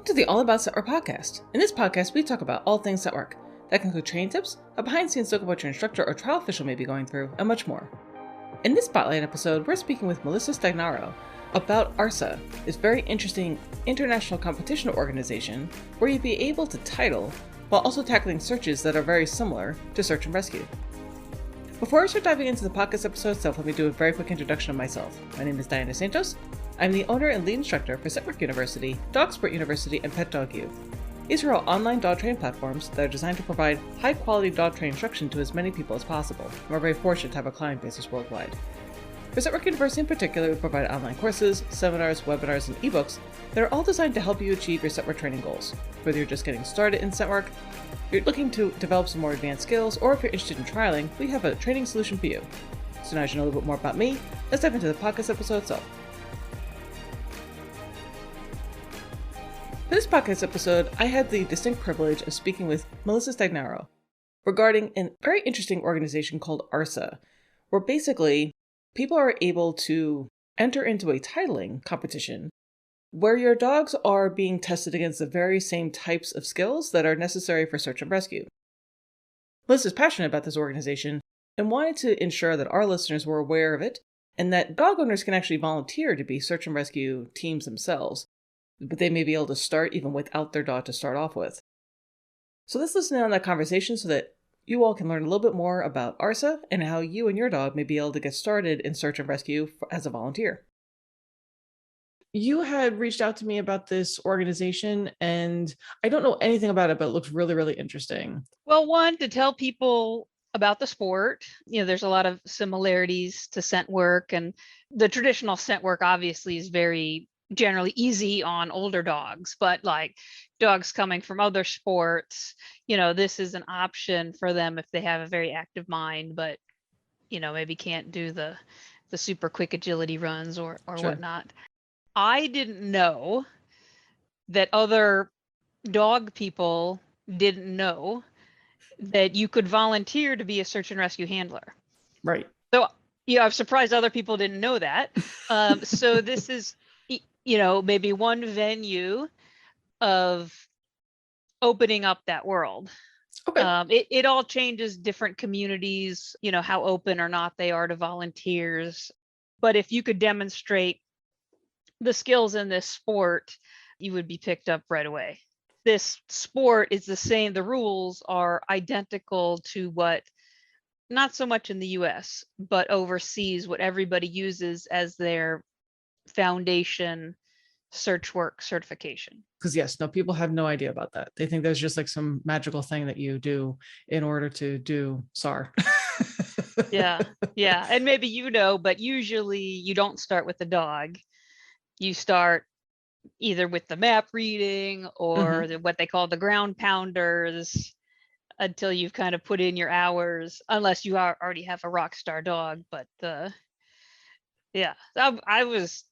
to the All About Scent Work podcast. In this podcast, we talk about all things scent work. That can include training tips, a behind-the-scenes look at what your instructor or trial official may be going through, and much more. In this Spotlight episode, we're speaking with Melissa Stagnaro about ARSA, this very interesting international competition organization where you'd be able to title while also tackling searches that are very similar to search and rescue. Before I start diving into the podcast episode itself, let me do a very quick introduction of myself. My name is Dianna Santos. I'm the owner and lead instructor for Scent Work University, Dog Sport University, and Pet Dog U. These are all online dog training platforms that are designed to provide high-quality dog training instruction to as many people as possible, and we're very fortunate to have a client basis worldwide. For Scent Work University in particular, we provide online courses, seminars, webinars, and ebooks that are all designed to help you achieve your scent work training goals. Whether you're just getting started in scent work, you're looking to develop some more advanced skills, or if you're interested in trialing, we have a training solution for you. So now that you know a little bit more about me, let's dive into the podcast episode itself. For this podcast episode, I had the distinct privilege of speaking with Melissa Stagnaro regarding a very interesting organization called ARSA, where basically people are able to enter into a titling competition where your dogs are being tested against the very same types of skills that are necessary for search and rescue. Melissa's passionate about this organization and wanted to ensure that our listeners were aware of it and that dog owners can actually volunteer to be search and rescue teams themselves, but they may be able to start even without their dog to start off with. So let's listen in on that conversation so that you all can learn a little bit more about ARSA and how you and your dog may be able to get started in search and rescue as a volunteer. You had reached out to me about this organization, and I don't know anything about it, but it looks really, really interesting. Well, one, to tell people about the sport. There's a lot of similarities to scent work, and the traditional scent work obviously is very generally easy on older dogs, but like dogs coming from other sports, this is an option for them if they have a very active mind, but maybe can't do the super quick agility runs or Sure. whatnot. I didn't know that other dog people didn't know that you could volunteer to be a search and rescue handler. Right. So I'm surprised other people didn't know that. So this is maybe one venue of opening up that world. Okay. It all changes different communities, how open or not they are to volunteers. But if you could demonstrate the skills in this sport, you would be picked up right away. This sport is the same. The rules are identical to what, not so much in the US, but overseas, what everybody uses as their foundation search work certification. Because yes, no, people have no idea about that. They think there's just like some magical thing that you do in order to do SAR. Yeah. And maybe but usually you don't start with the dog. You start either with the map reading or what they call the ground pounders until you've kind of put in your hours, unless you already have a rock star dog. But I was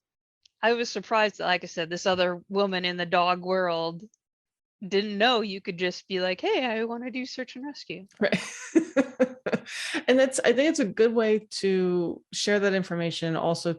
surprised that, like I said, this other woman in the dog world didn't know you could just be like, hey, I want to do search and rescue. Right. And I think it's a good way to share that information. Also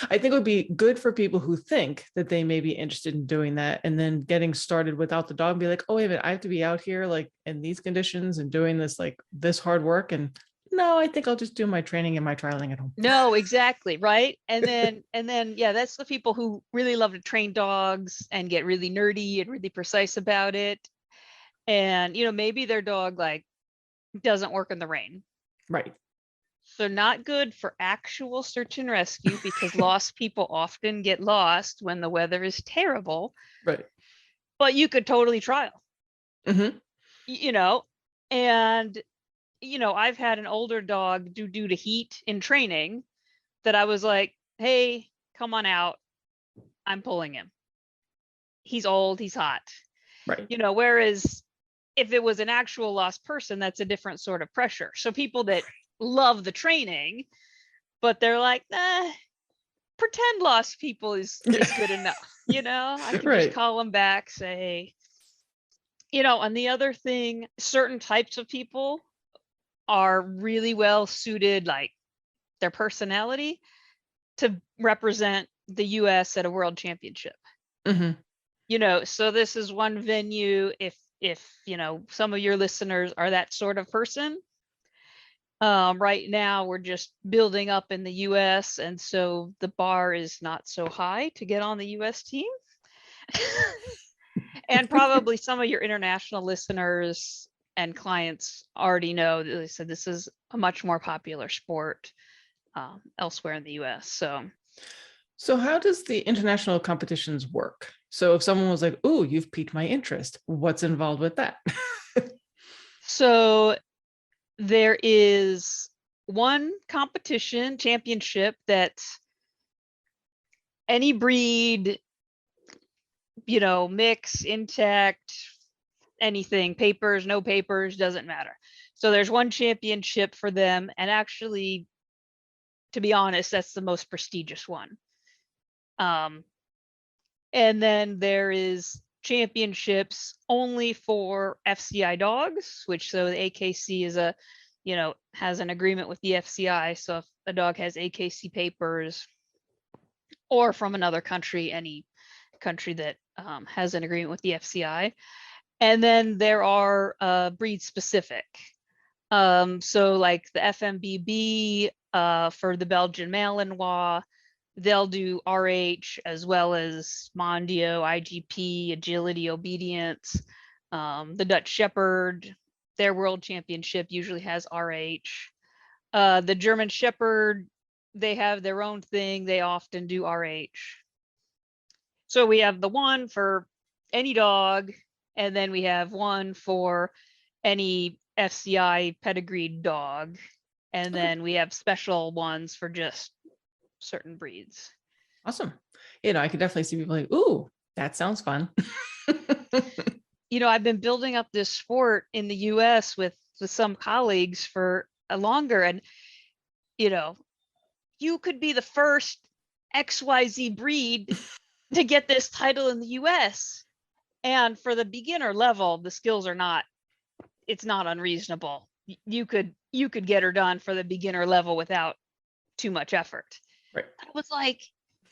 I think it would be good for people who think that they may be interested in doing that and then getting started without the dog and be like, oh, wait a minute, I have to be out here like in these conditions and doing this, like this hard work. And no, I think I'll just do my training and my trialing at home. No, exactly. Right. And then, yeah, that's the people who really love to train dogs and get really nerdy and really precise about it. And, maybe their dog like doesn't work in the rain. Right. So not good for actual search and rescue because lost people often get lost when the weather is terrible. Right. But you could totally trial. Mm-hmm. And I've had an older dog due to heat in training that I was like, hey, come on out. I'm pulling him. He's old, he's hot. Right. Whereas if it was an actual lost person, that's a different sort of pressure. So people that love the training, but they're like, pretend lost people is good enough. I can just call them back, say, and the other thing, certain types of people are really well suited, like their personality, to represent the US at a world championship. So this is one venue. If some of your listeners are that sort of person, right now we're just building up in the US, and so the bar is not so high to get on the US team. And probably some of your international listeners and clients already know that they said this is a much more popular sport elsewhere in the US. So how does the international competitions work? So if someone was like, "Ooh, you've piqued my interest," what's involved with that? So there is one competition championship that any breed, mix, intact, anything, papers, no papers, doesn't matter. So there's one championship for them, and actually, to be honest, that's the most prestigious one. And then there is championships only for FCI dogs, which so the AKC is has an agreement with the FCI. So if a dog has AKC papers, or from another country, any country that has an agreement with the FCI. And then there are breed specific. So like the FMBB for the Belgian Malinois, they'll do RH as well as Mondio, IGP, Agility, Obedience. The Dutch Shepherd, their world championship usually has RH. The German Shepherd, they have their own thing. They often do RH. So we have the one for any dog, and then we have one for any FCI pedigreed dog. And then we have special ones for just certain breeds. Awesome. I could definitely see people like, "Ooh, that sounds fun." I've been building up this sport in the US with some colleagues for a longer, and you could be the first XYZ breed to get this title in the US. And for the beginner level, the skills it's not unreasonable. You could get her done for the beginner level without too much effort. Right. I was like,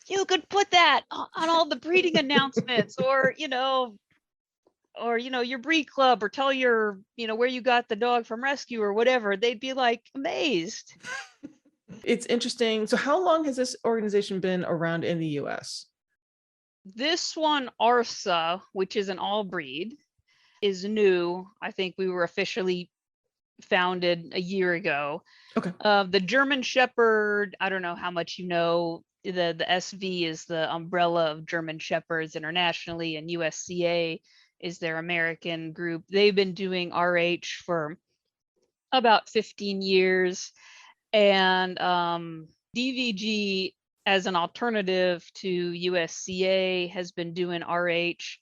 you could put that on all the breeding announcements, or your breed club, or tell your, where you got the dog from rescue or whatever. They'd be like amazed. It's interesting. So how long has this organization been around in the US? This one, ARSA, which is an all breed, is new. I think we were officially founded a year ago. Okay. The German Shepherd, I don't know how much you know. The SV is the umbrella of German Shepherds internationally, and USCA is their American group. They've been doing RH for about 15 years. And DVG, as an alternative to USCA, has been doing RH.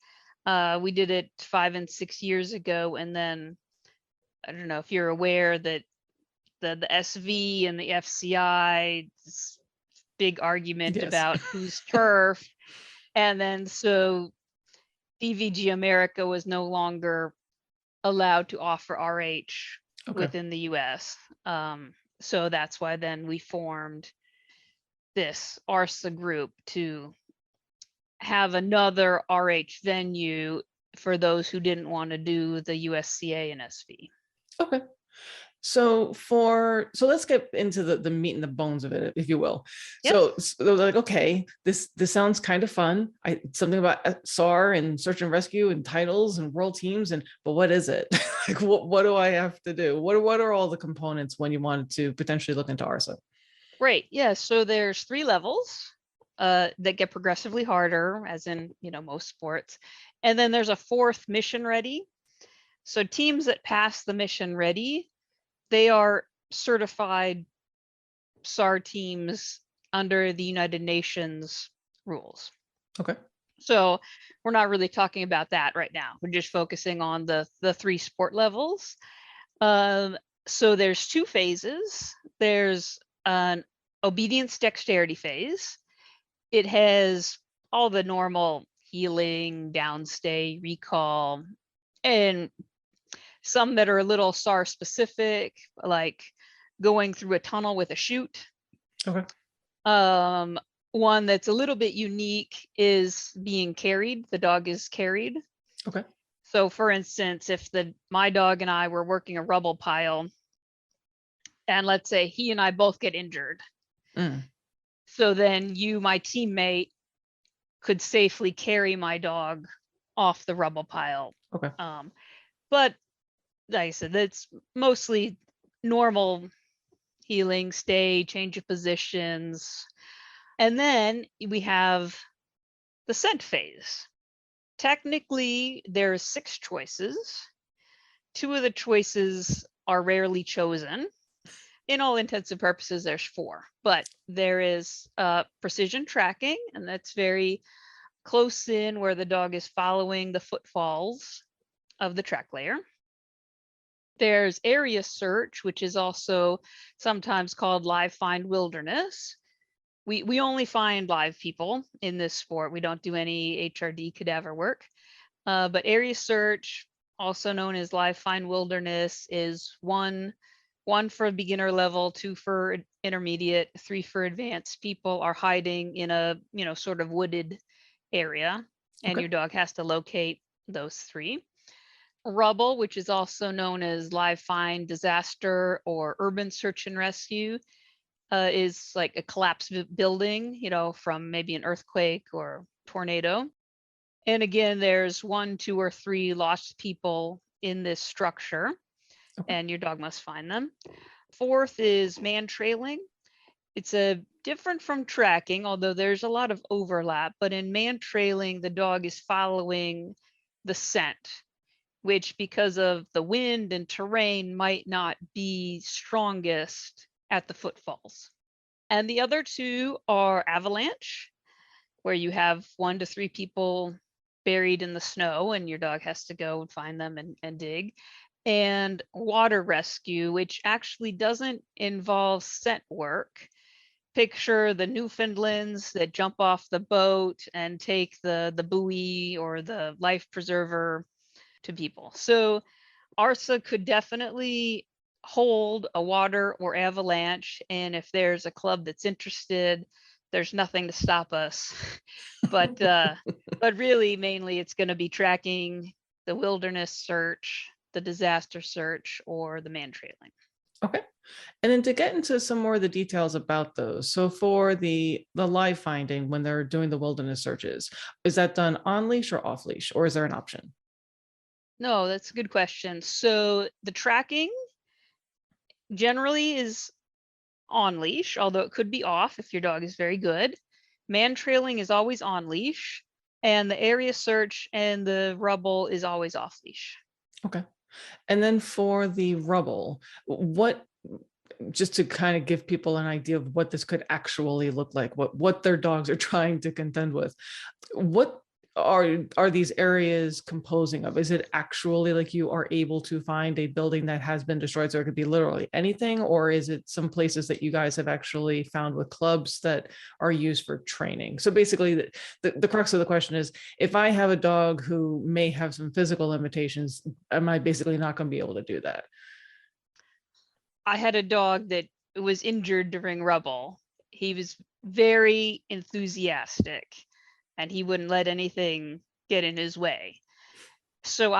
We did it 5 and 6 years ago, and then I don't know if you're aware that the SV and the FCI, this big argument Yes. about whose turf, and then so DVG America was no longer allowed to offer RH within the US. So that's why then we formed this ARSA group to have another RH venue for those who didn't want to do the USCA and SV. Okay. So let's get into the meat and the bones of it, if you will. Yep. So they're like, okay, this sounds kind of fun. Something about SAR and search and rescue and titles and world teams, but what is it? Like, what do I have to do? What are all the components when you wanted to potentially look into ARSA? Right. Yeah. So there's 3 levels that get progressively harder, as in most sports, and then there's a 4th, mission ready. So teams that pass the mission ready, they are certified SAR teams under the United Nations rules. Okay. So we're not really talking about that right now. We're just focusing on the 3 sport levels. So there's 2 phases. There's an obedience dexterity phase. It has all the normal healing, downstay, recall, and some that are a little SAR specific, like going through a tunnel with a chute. Okay. One that's a little bit unique is being carried. The dog is carried. Okay. So for instance, if my dog and I were working a rubble pile, and let's say he and I both get injured. So then you, my teammate, could safely carry my dog off the rubble pile. Okay. But like I said, that's mostly normal healing, stay, change of positions. And then we have the scent phase. Technically, there's 6 choices. 2 of the choices are rarely chosen. In all intents and purposes, there's 4. But there is precision tracking, and that's very close in where the dog is following the footfalls of the track layer. There's area search, which is also sometimes called live find wilderness. We only find live people in this sport. We don't do any HRD cadaver work. But area search, also known as live find wilderness, is one for beginner level, 2 for intermediate, 3 for advanced. People are hiding in a sort of wooded area, and Okay. your dog has to locate those 3. Rubble, which is also known as live find disaster or urban search and rescue, is like a collapsed building, from maybe an earthquake or tornado. And again, there's 1, 2, or 3 lost people in this structure, and your dog must find them. 4th is man trailing. It's different from tracking, although there's a lot of overlap. But in man trailing, the dog is following the scent, which because of the wind and terrain might not be strongest at the footfalls. And the other 2 are avalanche, where you have 1 to 3 people buried in the snow and your dog has to go and find them and dig. And water rescue, which actually doesn't involve scent work. Picture the Newfoundlands that jump off the boat and take the buoy or the life preserver to people. So ARSA could definitely hold a water or avalanche, and if there's a club that's interested, there's nothing to stop us. But really, mainly it's going to be tracking the wilderness search, the disaster search, or the man trailing. Okay. And then to get into some more of the details about those. So for the live finding, when they're doing the wilderness searches, is that done on leash or off leash, or is there an option? No, that's a good question. So the tracking generally is on leash, although it could be off if your dog is very good. Man trailing is always on leash, and the area search and the rubble is always off leash. Okay. And then for the rubble, just to kind of give people an idea of what this could actually look like, what their dogs are trying to contend with, what are these areas composing of? Is it actually like you are able to find a building that has been destroyed, so it could be literally anything, or is it some places that you guys have actually found with clubs that are used for training? So basically the crux of the question is, if I have a dog who may have some physical limitations, am I basically not going to be able to do that? I had a dog that was injured during rubble. He was very enthusiastic and he wouldn't let anything get in his way. So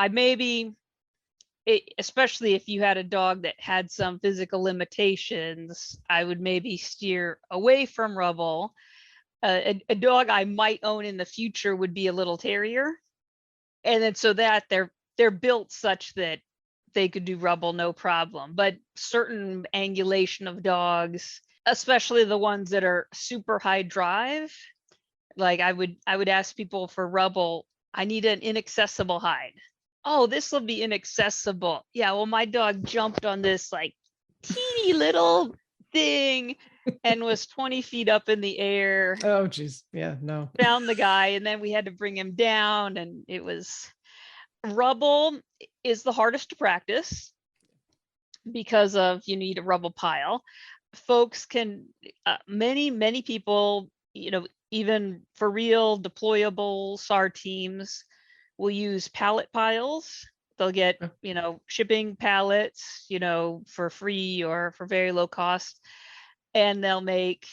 especially if you had a dog that had some physical limitations, I would maybe steer away from rubble. A dog I might own in the future would be a little terrier. And then so that they're built such that they could do rubble no problem. But certain angulation of dogs, especially the ones that are super high drive, like I would ask people for rubble, I need an inaccessible hide. Oh, this will be inaccessible. Yeah, well, my dog jumped on this like teeny little thing and was 20 feet up in the air. Oh, geez. Yeah, no. Found the guy, and then we had to bring him down, and it was rubble is the hardest to practice because of you need a rubble pile. Folks can many people, even for real deployable SAR teams will use pallet piles. They'll get, shipping pallets, for free or for very low cost. And they'll make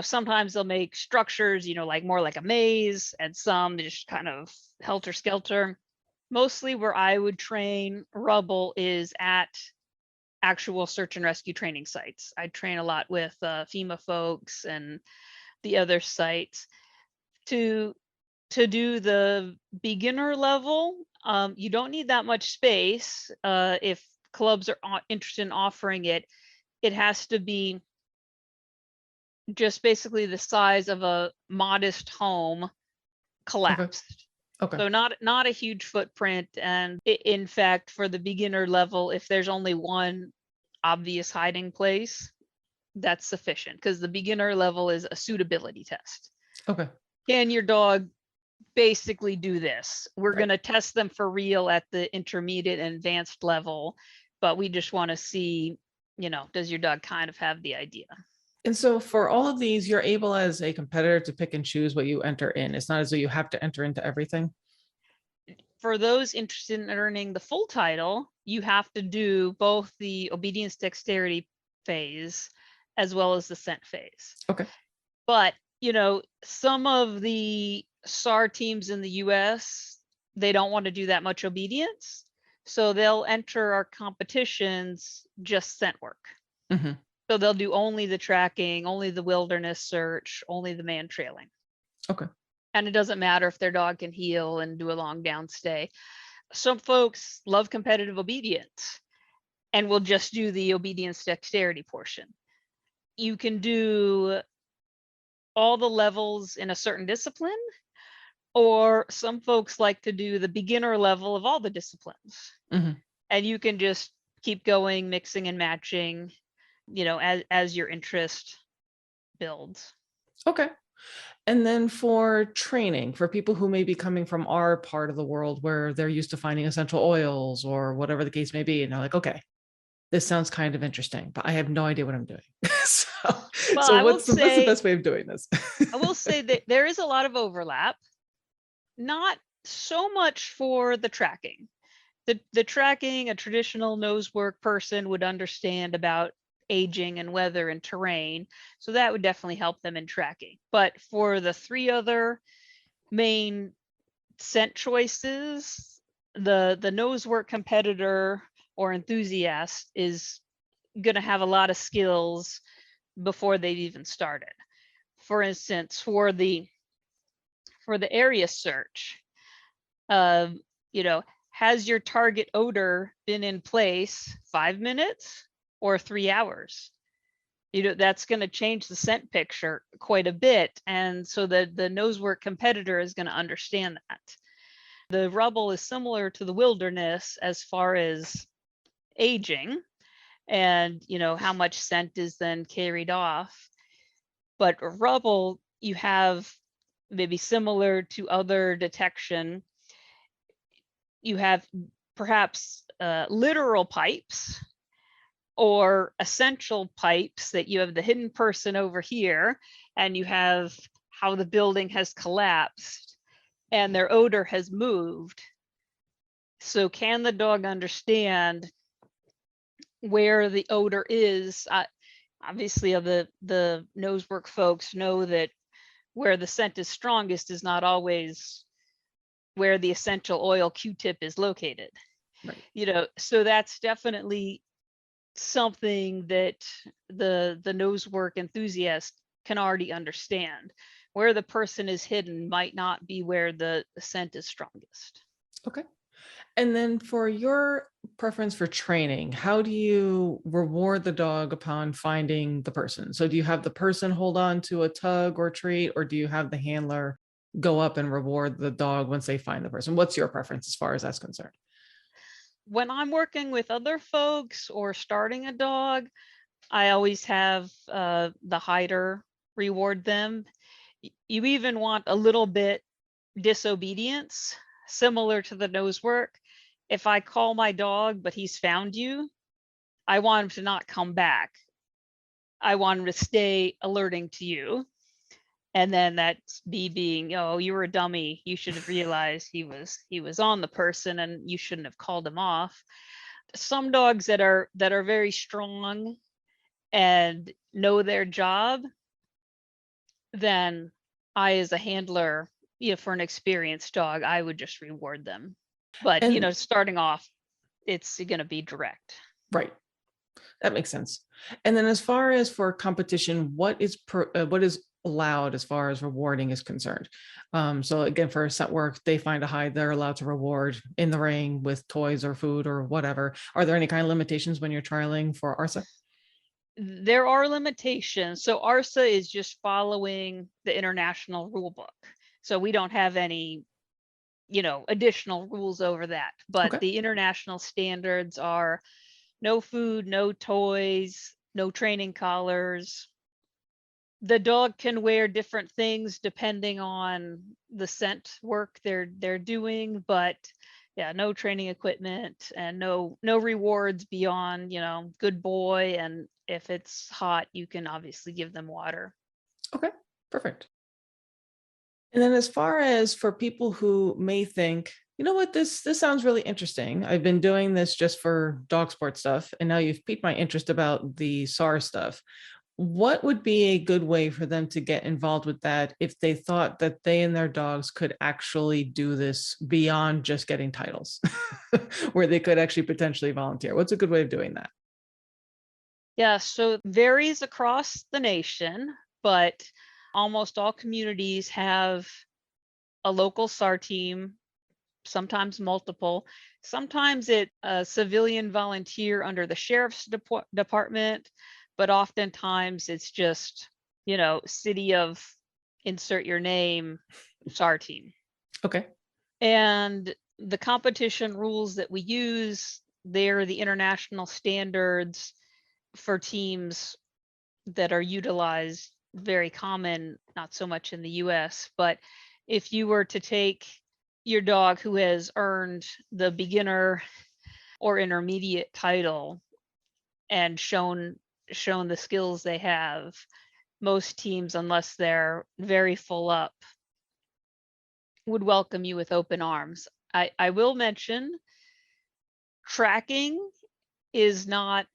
sometimes they'll make structures, like more like a maze, and some just kind of helter skelter. Mostly where I would train rubble is at actual search and rescue training sites. I train a lot with FEMA folks and the other sites to do the beginner level. You don't need that much space. If clubs are interested in offering it, it has to be just basically the size of a modest home collapsed. Okay. So not a huge footprint. And in fact, for the beginner level, if there's only one obvious hiding place, that's sufficient, because the beginner level is a suitability test. Okay. Can your dog basically do this? We're Right. going to test them for real at the intermediate and advanced level, but we just want to see, does your dog kind of have the idea? And so for all of these, you're able as a competitor to pick and choose what you enter in. It's not as though you have to enter into everything. For those interested in earning the full title, you have to do both the obedience dexterity phase as well as the scent phase. Okay. But, some of the SAR teams in the US, they don't want to do that much obedience. So they'll enter our competitions just scent work. Mm-hmm. So they'll do only the tracking, only the wilderness search, only the man trailing. Okay. And it doesn't matter if their dog can heel and do a long downstay. Some folks love competitive obedience and will just do the obedience dexterity portion. You can do all the levels in a certain discipline, or some folks like to do the beginner level of all the disciplines. Mm-hmm. And you can just keep going, mixing and matching, as your interest builds. Okay. And then for training, for people who may be coming from our part of the world where they're used to finding essential oils or whatever the case may be, and they're like, okay, this sounds kind of interesting, but I have no idea what I'm doing. so what's the best way of doing this? I will say that there is a lot of overlap, not so much for the tracking. The tracking, a traditional nose work person would understand about aging and weather and terrain. So that would definitely help them in tracking. But for the three other main scent choices, the nose work competitor or enthusiast is going to have a lot of skills before they've even started. For instance, for the area search, has your target odor been in place 5 minutes or 3 hours? That's going to change the scent picture quite a bit. And so the nose work competitor is going to understand that. The rubble is similar to the wilderness as far as aging and, how much scent is then carried off. But rubble, you have maybe similar to other detection, you have perhaps literal pipes or essential pipes that you have the hidden person over here, and you have how the building has collapsed and their odor has moved. So can the dog understand where the odor is? Obviously, the nosework folks know that where the scent is strongest is not always where the essential oil Q-tip is located. Right. So that's definitely something that the nosework enthusiast can already understand. Where the person is hidden might not be where the scent is strongest. Okay. And then for your preference for training, how do you reward the dog upon finding the person? So do you have the person hold on to a tug or treat, or do you have the handler go up and reward the dog once they find the person? What's your preference as far as that's concerned? When I'm working with other folks or starting a dog, I always have the hider reward them. You even want a little bit disobedience, similar to the nose work. If I call my dog, but he's found you, I want him to not come back. I want him to stay alerting to you. And then that's me being, oh, you were a dummy. You should have realized he was on the person and you shouldn't have called him off. Some dogs that are very strong and know their job, then I, as a handler, for an experienced dog, I would just reward them. But, And starting off, it's going to be direct. right. That makes sense. And then as far as for competition, what is allowed as far as rewarding is concerned? So again, for scent work, they find a hide, they're allowed to reward in the ring with toys or food or whatever. Are there any kind of limitations when you're trialing for ARSA? There are limitations. So ARSA is just following the international rule book. So we don't have any, additional rules over that. But Okay. the international standards are no food, no toys, no training collars. The dog can wear different things depending on the scent work they're doing, but yeah, no training equipment and no rewards beyond, good boy, and if it's hot, you can obviously give them water. Okay. Perfect. And then as far as for people who may think, you know what, this sounds really interesting. I've been doing this just for dog sport stuff, and now you've piqued my interest about the SAR stuff. What would be a good way for them to get involved with that if they thought that they and their dogs could actually do this beyond just getting titles, where they could actually potentially volunteer? What's a good way of doing that? Yeah, so varies across the nation, but almost all communities have a local SAR team, sometimes multiple. Sometimes it a civilian volunteer under the sheriff's department, but oftentimes it's just, city of insert your name SAR team. Okay. And the competition rules that we use, they're the international standards for teams that are utilized, very common, not so much in the US. But if you were to take your dog who has earned the beginner or intermediate title and shown the skills they have, most teams, unless they're very full up, would welcome you with open arms. I will mention tracking is not,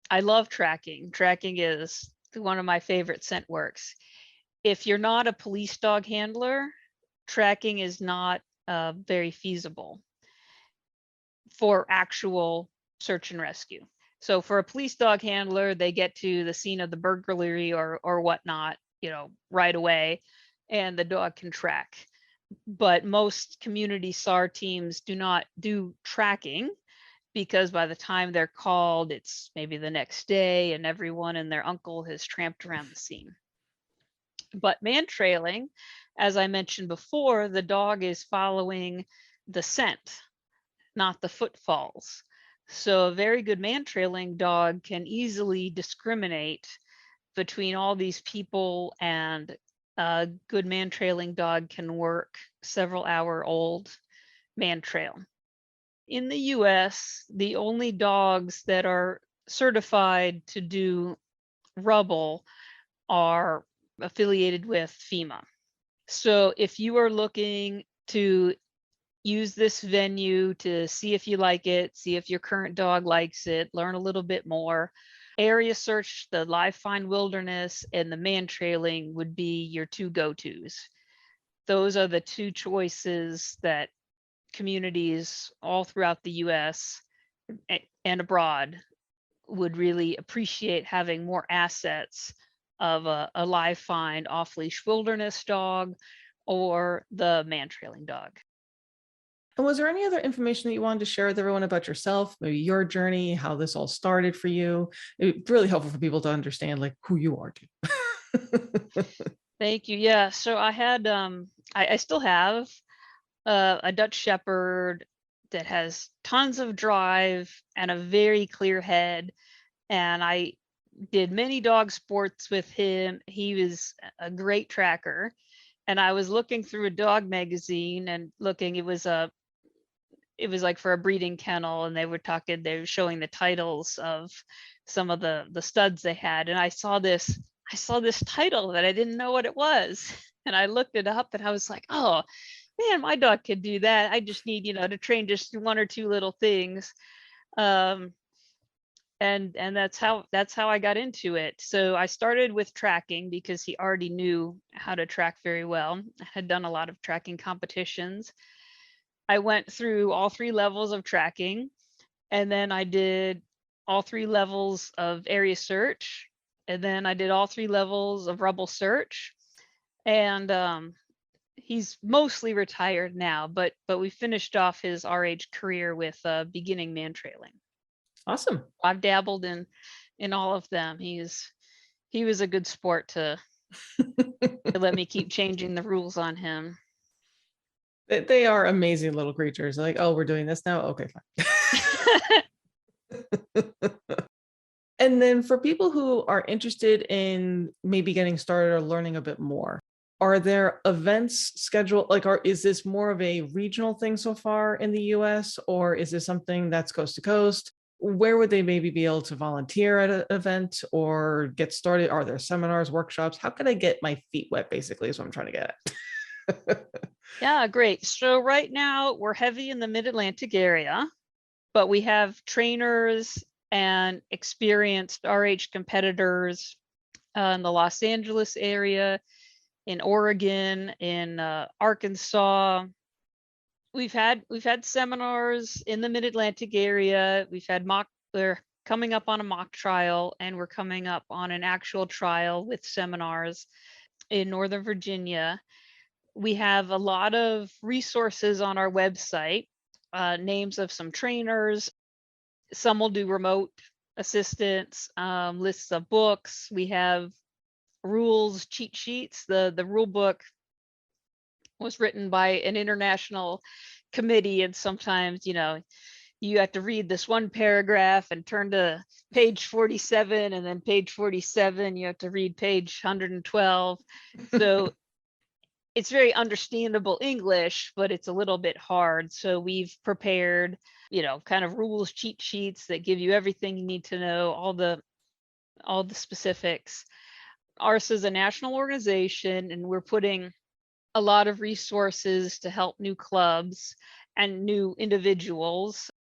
I love tracking. Tracking is one of my favorite scent works. If you're not a police dog handler, tracking is not very feasible for actual search and rescue. So for a police dog handler, they get to the scene of the burglary or whatnot, right away, and the dog can track. But most community SAR teams do not do tracking, because by the time they're called, it's maybe the next day and everyone and their uncle has tramped around the scene. But man trailing, as I mentioned before, the dog is following the scent, not the footfalls. So a very good man trailing dog can easily discriminate between all these people, and a good man trailing dog can work several hour old man trail. In the US, the only dogs that are certified to do rubble are affiliated with FEMA. So if you are looking to use this venue to see if you like it, see if your current dog likes it, learn a little bit more, area search, the live find wilderness, and the man trailing would be your two go-tos. Those are the two choices that communities all throughout the US and abroad would really appreciate having more assets of a live find off leash wilderness dog or the man trailing dog. And was there any other information that you wanted to share with everyone about yourself, maybe your journey, how this all started for you? It's really helpful for people to understand like who you are too. Thank you. Yeah. So I had I still have a Dutch Shepherd that has tons of drive and a very clear head. And I did many dog sports with him. He was a great tracker. And I was looking through a dog magazine and looking, it was like for a breeding kennel, and they were showing the titles of some of the studs they had. And I saw this title that I didn't know what it was. And I looked it up and I was like, oh man, my dog could do that. I just need, to train just one or two little things. and that's how I got into it. So I started with tracking because he already knew how to track very well. I had done a lot of tracking competitions. I went through all 3 levels of tracking, and then I did all 3 levels of area search, and then I did all 3 levels of rubble search. And he's mostly retired now, but we finished off his RH career with beginning man trailing. Awesome. I've dabbled in all of them. He was a good sport to let me keep changing the rules on him. They are amazing little creatures. Like, oh, we're doing this now? Okay, fine. And then for people who are interested in maybe getting started or learning a bit more, are there events scheduled? Like, is this more of a regional thing so far in the US, or is this something that's coast to coast? Where would they maybe be able to volunteer at an event or get started? Are there seminars, workshops? How can I get my feet wet, basically, is what I'm trying to get at. Yeah, great. So right now we're heavy in the Mid-Atlantic area, but we have trainers and experienced RH competitors in the Los Angeles area, in Oregon, in Arkansas. We've had seminars in the Mid-Atlantic area. They're coming up on a mock trial, and we're coming up on an actual trial with seminars in Northern Virginia. We have a lot of resources on our website, names of some trainers. Some will do remote assistance, lists of books. We have rules, cheat sheets. The rule book was written by an international committee, and sometimes, you have to read this one paragraph and turn to page 47, and then page 47 you have to read page 112. So it's very understandable English, but it's a little bit hard. So we've prepared, kind of rules, cheat sheets that give you everything you need to know, all the specifics. ARSA is a national organization, and we're putting a lot of resources to help new clubs and new individuals.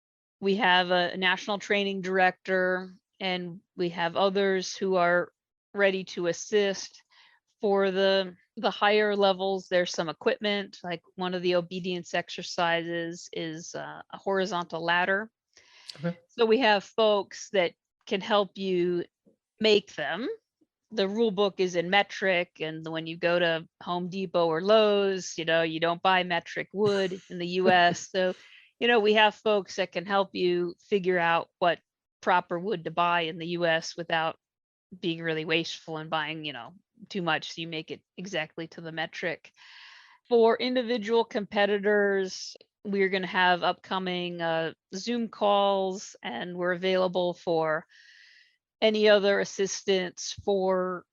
We have a national training director, and we have others who are ready to assist. For the higher levels, there's some equipment, like one of the obedience exercises is a horizontal ladder. Okay. So we have folks that can help you make them. The rule book is in metric, and when you go to Home Depot or Lowe's, you don't buy metric wood in the US. So, we have folks that can help you figure out what proper wood to buy in the US without being really wasteful and buying, too much, so you make it exactly to the metric. For individual competitors, we're going to have upcoming Zoom calls, and we're available for any other assistance for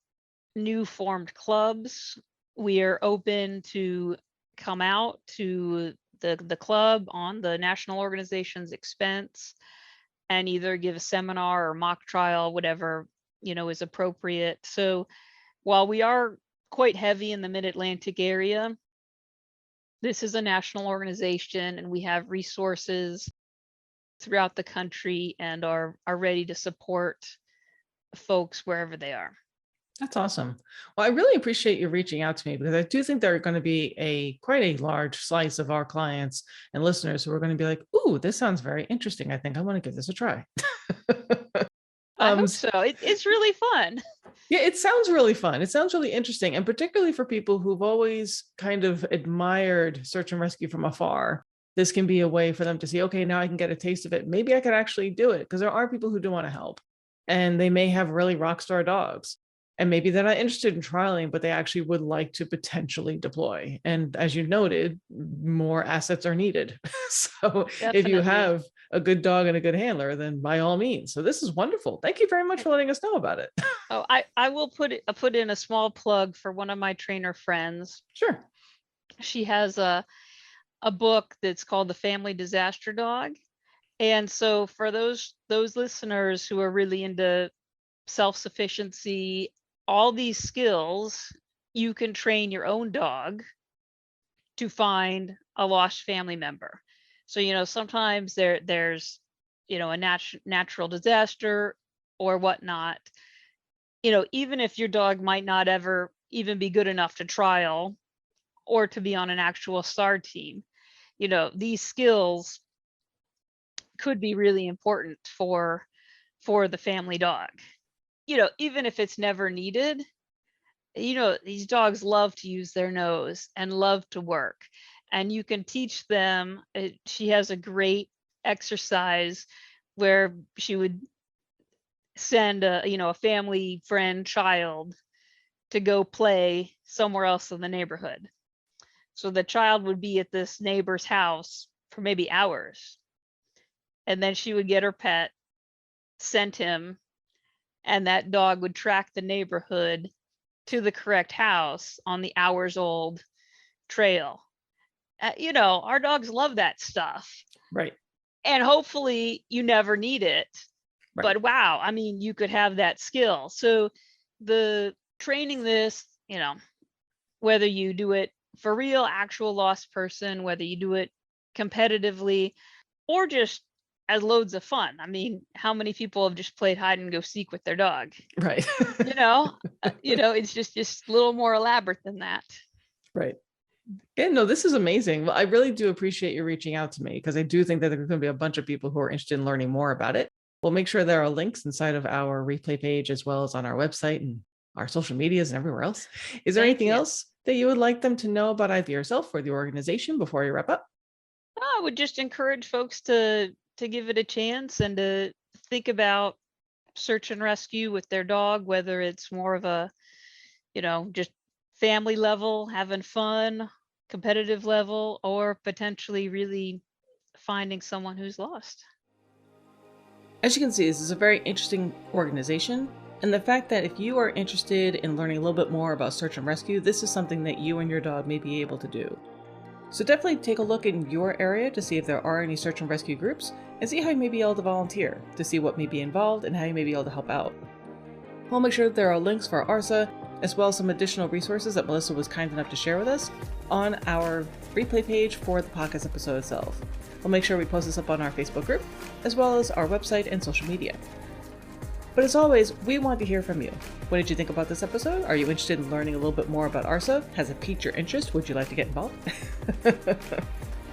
new formed clubs. We are open to come out to the club on the national organization's expense and either give a seminar or mock trial, whatever is appropriate. So while we are quite heavy in the Mid-Atlantic area, this is a national organization, and we have resources throughout the country and are ready to support folks wherever they are. That's awesome. Well, I really appreciate you reaching out to me, because I do think there are going to be quite a large slice of our clients and listeners who are going to be like, "Ooh, this sounds very interesting. I think I want to give this a try." I hope so. It's really fun. Yeah, it sounds really fun. It sounds really interesting. And particularly for people who've always kind of admired search and rescue from afar, this can be a way for them to see, okay, now I can get a taste of it. Maybe I could actually do it, because there are people who do want to help, and they may have really rock star dogs. And maybe they're not interested in trialing, but they actually would like to potentially deploy. And as you noted, more assets are needed. So if you Definitely. have a good dog and a good handler, then by all means. So this is wonderful. Thank you very much for letting us know about it. Oh, I will put in a small plug for one of my trainer friends. Sure. She has a book that's called The Family Disaster Dog. And so for those listeners who are really into self-sufficiency, all these skills, you can train your own dog to find a lost family member. So, sometimes there's a natural disaster or whatnot, even if your dog might not ever even be good enough to trial or to be on an actual SAR team, these skills could be really important for the family dog. Even if it's never needed, these dogs love to use their nose and love to work. And you can teach them. She has a great exercise where she would send a family friend child to go play somewhere else in the neighborhood. So the child would be at this neighbor's house for maybe hours. And then she would get her pet, sent him, and that dog would track the neighborhood to the correct house on the hours old trail. Our dogs love that stuff. Right. And hopefully you never need it. Right. But wow, I mean, you could have that skill. So the training this, whether you do it for real, actual lost person, whether you do it competitively or just as loads of fun. I mean, how many people have just played hide and go seek with their dog? Right. It's just a little more elaborate than that. Right. Yeah, no, this is amazing. Well, I really do appreciate you reaching out to me because I do think that there's going to be a bunch of people who are interested in learning more about it. We'll make sure there are links inside of our replay page as well as on our website and our social medias and everywhere else. Is there anything else that you would like them to know about either yourself or the organization before you wrap up? I would just encourage folks to give it a chance and to think about search and rescue with their dog, whether it's more of a, just family level, having fun, competitive level, or potentially really finding someone who's lost. As you can see, this is a very interesting organization. And the fact that if you are interested in learning a little bit more about search and rescue, this is something that you and your dog may be able to do. So definitely take a look in your area to see if there are any search and rescue groups and see how you may be able to volunteer, to see what may be involved and how you may be able to help out. We'll make sure that there are links for ARSA, as well as some additional resources that Melissa was kind enough to share with us on our replay page for the podcast episode itself. We'll make sure we post this up on our Facebook group, as well as our website and social media. But as always, we want to hear from you. What did you think about this episode? Are you interested in learning a little bit more about ARSA? Has it piqued your interest? Would you like to get involved?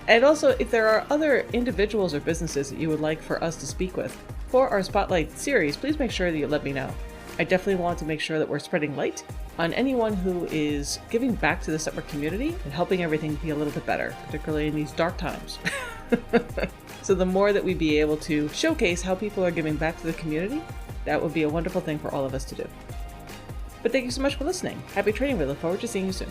And also, if there are other individuals or businesses that you would like for us to speak with for our Spotlight series, please make sure that you let me know. I definitely want to make sure that we're spreading light on anyone who is giving back to the network community and helping everything be a little bit better, particularly in these dark times. So the more that we be able to showcase how people are giving back to the community, that would be a wonderful thing for all of us to do. But thank you so much for listening. Happy training. We look forward to seeing you soon.